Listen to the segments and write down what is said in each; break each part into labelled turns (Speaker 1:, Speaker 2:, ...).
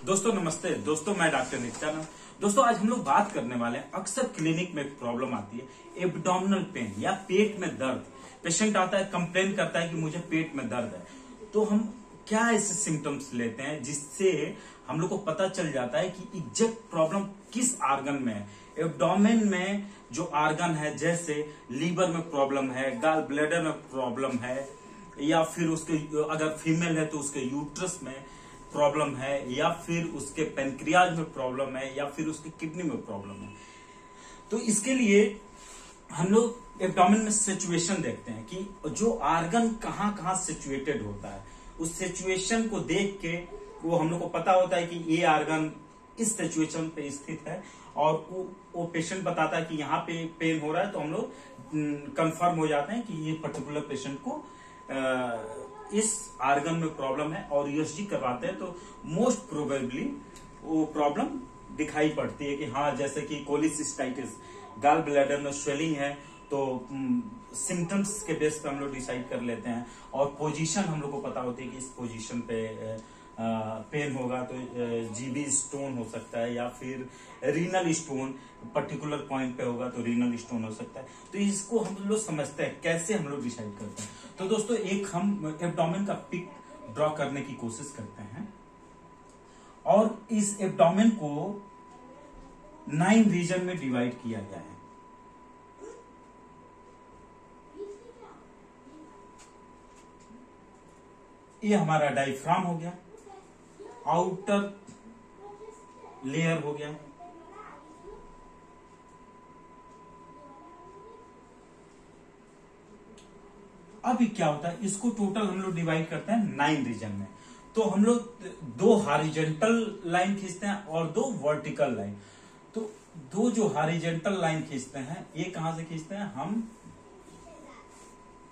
Speaker 1: दोस्तों नमस्ते। दोस्तों मैं डॉक्टर नित्यानंद। दोस्तों आज हम लोग बात करने वाले हैं, अक्सर क्लिनिक में एक प्रॉब्लम आती है एब्डोमिनल पेन या पेट में दर्द। पेशेंट आता है, कंप्लेन करता है कि मुझे पेट में दर्द है। तो हम क्या ऐसे सिम्टम्स लेते हैं जिससे हम लोग को पता चल जाता है कि एग्जैक्ट प्रॉब्लम किस आर्गन में है। एब्डोमेन में जो आर्गन है, जैसे लीवर में प्रॉब्लम है, गाल ब्लैडर में प्रॉब्लम है, या फिर उसके अगर फीमेल है तो उसके यूट्रस में प्रॉब्लम है, या फिर उसके पेनक्रियाज में प्रॉब्लम है, या फिर उसके किडनी में प्रॉब्लम है। तो इसके लिए हम लोग एब्डोमेन में सिचुएशन देखते हैं कि जो आर्गन कहाँ कहाँ सिचुएटेड होता है। उस सिचुएशन को देख के वो हम लोग को पता होता है कि ये आर्गन इस सिचुएशन पे स्थित है, और वो पेशेंट बताता है कि यहाँ पे पेन हो रहा है, तो हम लोग कंफर्म हो जाते हैं कि ये पर्टिकुलर पेशेंट को इस आर्गन में प्रॉब्लम है, और यूएसजी करवाते हैं तो मोस्ट प्रोबेबली वो प्रॉब्लम दिखाई पड़ती है कि हाँ, जैसे कि कोलिसिस्टाइटिस, गाल ब्लैडर में स्वेलिंग है, तो सिम्टम्स के बेस पे हम लोग डिसाइड कर लेते हैं, और पोजीशन हम लोग को पता होती है कि इस पोजीशन पे पेन होगा तो जीबी स्टोन हो सकता है, या फिर रीनल स्टोन पर्टिकुलर पॉइंट पे होगा तो रीनल स्टोन हो सकता है। तो इसको हम लोग समझते हैं, कैसे हम लोग डिसाइड करते हैं। तो दोस्तों एक हम एब्डोमेन का पिक ड्रॉ करने की कोशिश करते हैं, और इस एब्डोमेन को 9 रीजन में डिवाइड किया गया है। ये हमारा डायफ्राम हो गया, आउटर लेयर हो गया, अभी क्या होता है, इसको टोटल हम लोग डिवाइड करते हैं 9 रीजन में। तो हम लोग 2 हॉरिजॉन्टल लाइन खींचते हैं और 2 वर्टिकल लाइन। तो 2 जो हॉरिजॉन्टल लाइन खींचते हैं, ये कहां से खींचते हैं हम,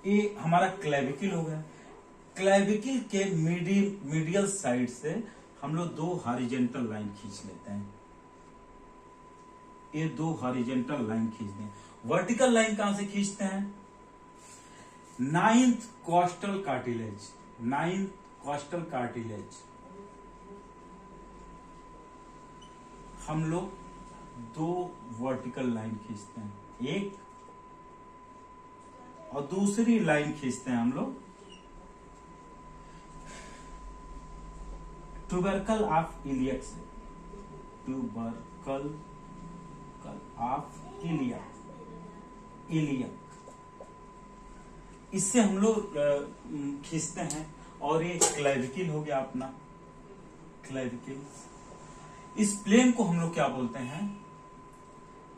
Speaker 1: ये हमारा क्लेविकल हो गया। क्लेविकल के मीडियल साइड से हम लोग 2 हॉरिजॉन्टल लाइन खींच लेते हैं। ये 2 हॉरिजॉन्टल लाइन खींचते हैं। वर्टिकल लाइन कहां से खींचते हैं, 9th costal cartilage, 9th costal cartilage हम लोग 2 वर्टिकल लाइन खींचते हैं, एक, और दूसरी लाइन खींचते हैं हम लोग ट्यूबरकल ऑफ इलियक से, ट्यूबरकल ऑफ इलियक, इससे हम लोग खींचते हैं। और ये क्लेविकल हो गया अपना, क्लेविकल। इस प्लेन को हम लोग क्या बोलते हैं,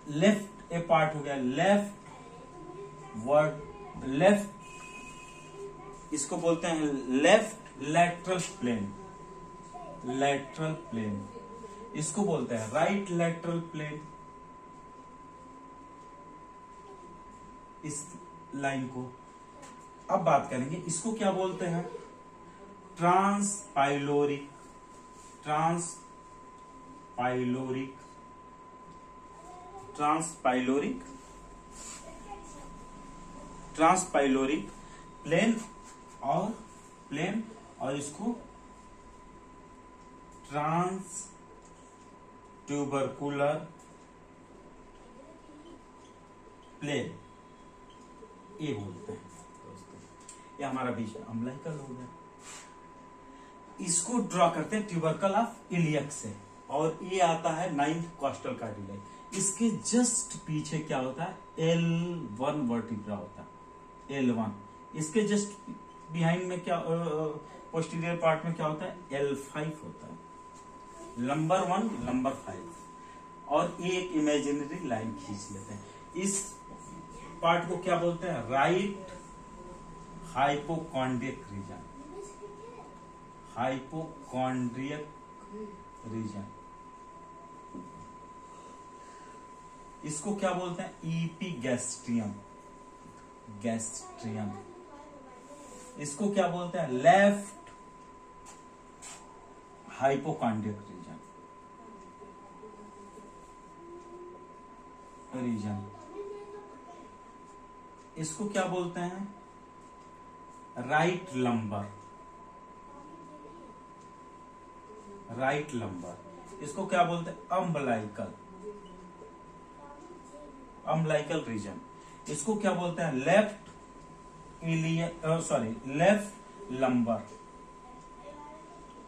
Speaker 1: लेफ्ट ए पार्ट हो गया, लेफ्ट, इसको बोलते हैं left lateral plane, lateral plane. इसको बोलते हैं राइट लैटरल प्लेन। इस लाइन को अब बात करेंगे, इसको क्या बोलते हैं, ट्रांसपाइलोरिक, ट्रांसपाइलोरिक, ट्रांसपाइलोरिक, ट्रांसपाइलोरिक प्लेन, और इसको ट्रांस ट्यूबरकुलर प्लेन ये बोलते हैं। ये हमारा बीच में अम्बिलिकल हो गया। इसको ड्रॉ करते हैं ट्यूबरकल ऑफ इलियक से, और ये आता है 9th कॉस्टल कार्टिलेज। इसके जस्ट पीछे क्या होता है, L1 वर्टिब्रा होता है, L1। इसके जस्ट बिहाइंड में क्या, पोस्टीरियर पार्ट में क्या होता है, L5 होता है, नंबर 1 नंबर 5। और एक इमेजिनरी लाइन खींच लेते हैं। इस पार्ट को क्या बोलते हैं, right hypochondriac region, hypochondriac region. इसको क्या बोलते हैं, ईपीगैस्ट्रियम, गैस्ट्रियम। इसको क्या बोलते हैं, लेफ्ट हाइपोकॉन्ड्रियक रीजन। इसको क्या बोलते हैं, राइट लंबर, राइट लंबर, इसको क्या बोलते हैं? Umbilical, umbilical region. इसको क्या बोलते हैं? Left iliac, sorry left lumbar.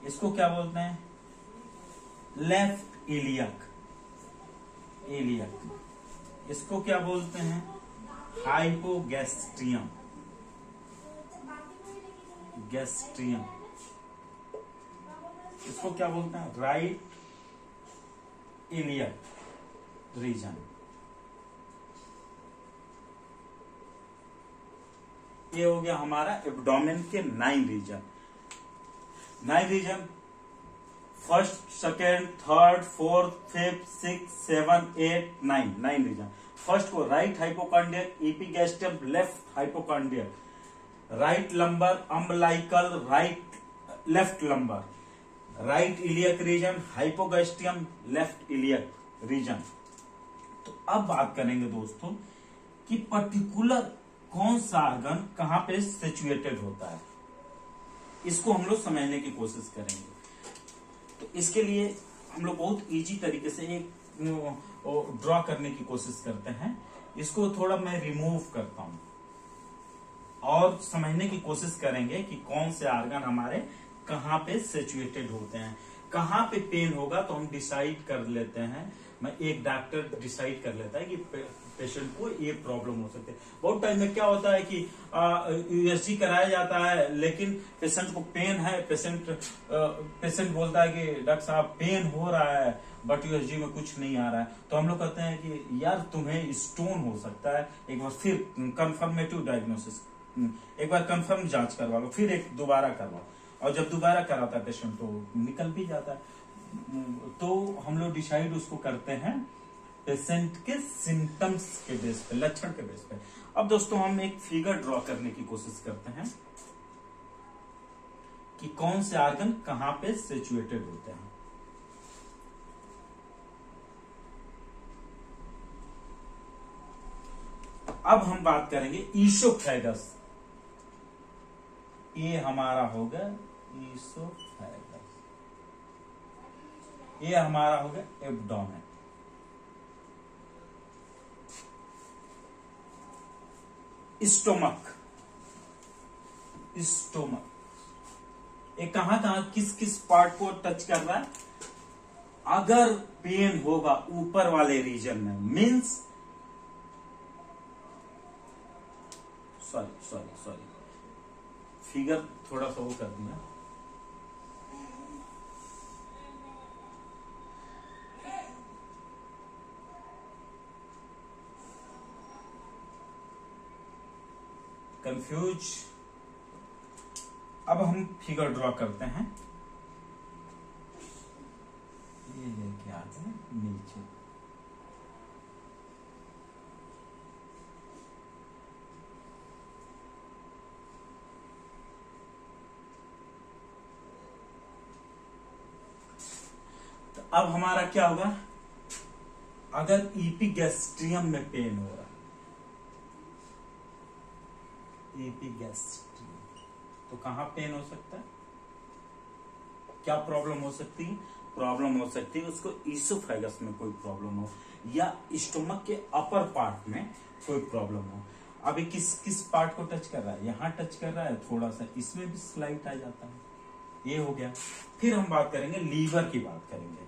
Speaker 1: इसको क्या बोलते हैं? Left iliac, iliac. इसको क्या बोलते हैं? Hypogastrium, gastrium. इसको क्या बोलते हैं? Right iliac region. ये हो गया हमारा एब्डोमेन के 9 region. 9 region, first, second, third, fourth, fifth, 6, 7, 8, 9 region. First को right hypochondrial, epigastrium, left hypochondrial, right lumbar, umbilical, right left lumbar, right iliac region, hypogastrium, left iliac region. तो अब बात करेंगे दोस्तों कि पर्टिकुलर कौन सा ऑर्गन कहां पे सिचुएटेड होता है, इसको हम लोग समझने की कोशिश करेंगे। तो इसके लिए हम लोग बहुत इजी तरीके से एक ड्रॉ करने की कोशिश करते हैं। इसको थोड़ा मैं रिमूव करता हूं और समझने की कोशिश करेंगे कि कौन से ऑर्गन हमारे कहां पे सिचुएटेड होते हैं। कहां पे पेन होगा तो हम डिसाइड कर लेते हैं, मैं एक डॉक्टर डिसाइड कर लेता है कि पेशेंट को ये प्रॉब्लम हो सकती है। बहुत टाइम में क्या होता है कि यूएसजी कराया जाता है लेकिन पेशेंट को पेन है, पेशेंट बोलता है कि डॉक्टर साहब पेन हो रहा है बट यूएसजी में कुछ नहीं आ रहा है। तो हम लोग कहते हैं कि यार तुम्हें स्टोन हो सकता है, एक बार फिर कंफर्मेटिव डायग्नोसिस, एक बार कंफर्म जांच करवा लो, फिर एक दोबारा करवाओ। और जब दोबारा कराता है पेशेंट तो निकल भी जाता है। तो हम लोग डिसाइड उसको करते हैं पेशेंट के सिम्टम्स के बेस पे, लक्षण के बेस पे। अब दोस्तों हम एक फिगर ड्रॉ करने की कोशिश करते हैं कि कौन से ऑर्गन कहां पे सिचुएटेड होते हैं। अब हम बात करेंगे ईसोफेगस। ये हमारा होगा ईसोफेगस, ये हमारा होगा एब्डोमेन। स्टोमक, स्टोमक ये कहां कहां किस किस पार्ट को टच कर रहा है? अगर पेन होगा ऊपर वाले रीजन में, मींस सॉरी फिगर थोड़ा सा वो कर दिया। कंफ्यूज। अब हम फिगर ड्रॉ करते हैं। ये लेके आते हैं नीचे, तो अब हमारा क्या होगा? अगर एपिगैस्ट्रियम में पेन हो रहा है, एपिगैस्ट्रियम, तो कहां पेन हो सकता है? क्या प्रॉब्लम हो सकती है? प्रॉब्लम हो सकती है उसको ईसोफेगस में कोई प्रॉब्लम हो या स्टोमक के अपर पार्ट में कोई प्रॉब्लम हो। अभी किस किस पार्ट को टच कर रहा है? यहां टच कर रहा है, थोड़ा सा इसमें भी स्लाइट आ जाता है। ये हो गया। फिर हम बात करेंगे लीवर की, बात करेंगे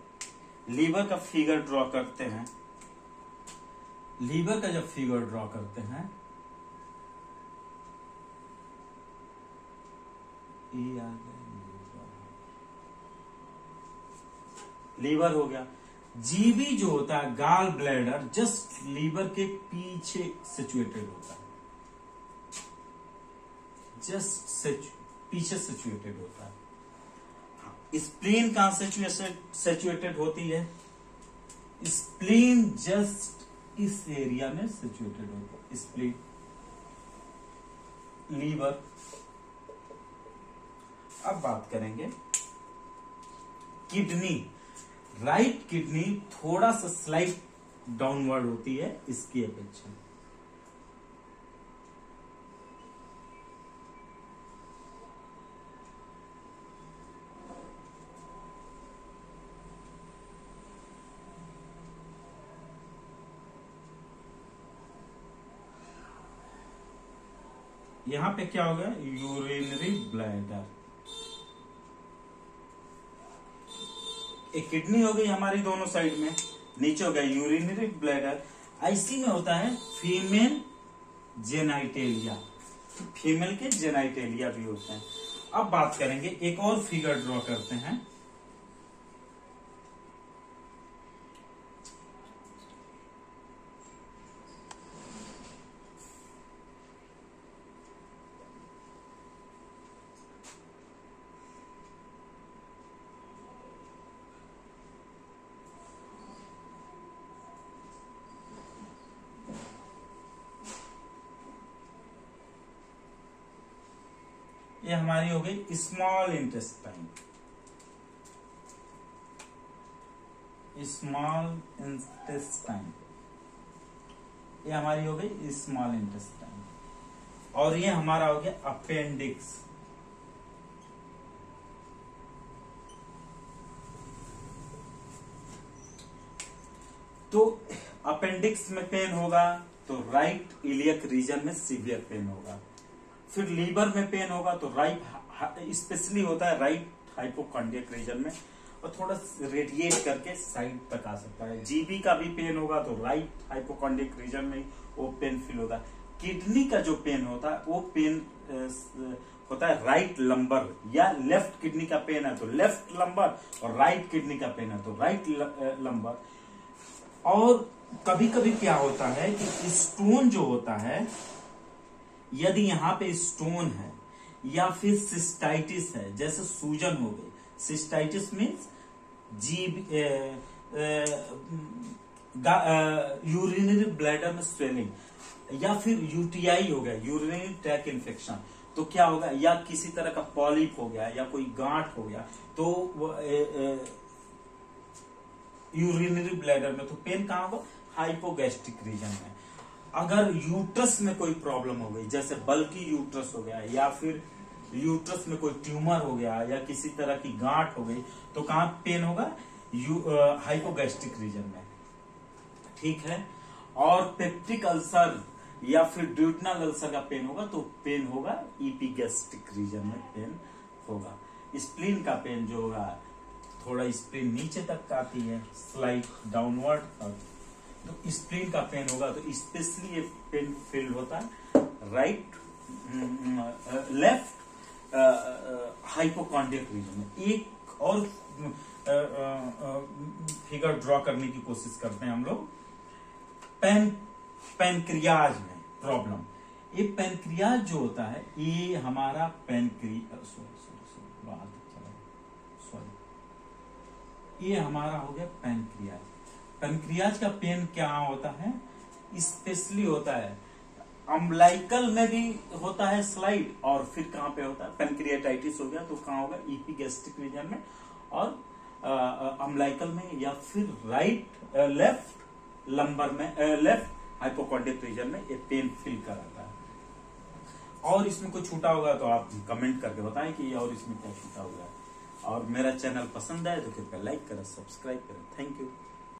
Speaker 1: लीवर का फिगर ड्रॉ करते हैं। लीवर का जब फिगर ड्रॉ करते हैं, ये आ गया लीवर हो गया। जीबी जो होता है, गाल ब्लैडर, जस्ट लीवर के पीछे सिचुएटेड होता है, जस्ट पीछे सिचुएटेड होता है। स्प्लीन कहां सिचुएटेड होती है? स्प्लीन जस्ट इस एरिया में सिचुएटेड होता है, स्प्लीन। लीवर। अब बात करेंगे किडनी। राइट किडनी थोड़ा सा स्लाइट डाउनवर्ड होती है इसकी अपेक्षा। यहां पे क्या हो गया, यूरिनरी ब्लैडर। एक किडनी हो गई हमारी दोनों साइड में, नीचे हो गया यूरिनरी ब्लैडर। आईसी में होता है फीमेल जेनाइटेलिया, फीमेल के जेनाइटेलिया भी होते हैं। अब बात करेंगे, एक और फिगर ड्रॉ करते हैं। ये हमारी हो गई स्मॉल इंटेस्टाइन, स्मॉल इंटेस्टाइन, ये हमारी हो गई स्मॉल इंटेस्टाइन। और ये हमारा हो गया अपेंडिक्स। तो अपेंडिक्स में पेन होगा तो राइट इलियक रीजन में सीवियर पेन होगा। फिर लीवर में पेन होगा तो राइट, स्पेशली होता है राइट हाइपोकॉन्ड्रियक रीजन में, और थोड़ा रेडिएट करके साइड तक आ सकता है। जीबी का भी पेन होगा तो राइट हाइपोकॉन्ड्रियक रीजन में वो पेन फील होता है। किडनी का जो पेन होता है वो पेन होता है राइट लंबर, या लेफ्ट किडनी का पेन है तो लेफ्ट लंबर, और राइट किडनी का पेन है तो राइट लंबर। और कभी कभी क्या होता है कि स्टोन जो होता है, यदि यहां पे स्टोन है या फिर सिस्टाइटिस है, जैसे सूजन हो गई, सिस्टाइटिस मीन्स यूरिनरी ब्लैडर में स्वेलिंग, या फिर यूटीआई हो गया, यूरिनरी ट्रैक इन्फेक्शन, तो क्या होगा, या किसी तरह का पॉलिप हो गया या कोई गांठ हो गया, तो यूरिनरी ब्लैडर में तो पेन कहां होगा, हाइपोगैस्ट्रिक रीजन में। अगर यूट्रस में कोई प्रॉब्लम हो गई, जैसे बल्कि यूट्रस हो गया, या फिर यूट्रस में कोई ट्यूमर हो गया, या किसी तरह की गांठ हो गई, तो कहां पेन होगा, हाइपोगैस्ट्रिक रीजन में। ठीक है। और पेप्टिक अल्सर या फिर ड्यूटनल अल्सर का पेन होगा तो पेन होगा इपीगैस्ट्रिक रीजन में पेन होगा। स्प्लीन का पेन जो होगा, थोड़ा स्प्लीन नीचे तक आती है, स्लाइड डाउनवर्ड, तो स्प्लीन का पेन होगा तो स्पेशली ये पेन फील होता है राइट लेफ्ट हाइपोकॉन्ड्रियक रीजन में। एक और फिगर ड्रॉ करने की कोशिश करते हैं हम लोग। पैनक्रियाज में प्रॉब्लम, ये पैनक्रियाज जो होता है, ये हमारा ये हमारा हो गया पैनक्रियाज। पैनक्रियाज का पेन क्या होता है, स्पेशली होता है अम्बलाइकल में भी होता है स्लाइड, और फिर कहां पे होता है, पैनक्रियाटाइटिस हो गया तो कहां होगा, इपीगैस्ट्रिक रीजन में, और अम्बलाइकल में, या फिर राइट लेफ्ट लंबर में, लेफ्ट हाइपोकॉन्ड्रियक रीजन में ये पेन फील कराता है। और इसमें कुछ छूटा होगा तो आप कमेंट करके बताएं कि और इसमें क्या छूटा हुआ है। और मेरा चैनल पसंद आए तो कृपया लाइक करें, सब्सक्राइब करें। Thank you.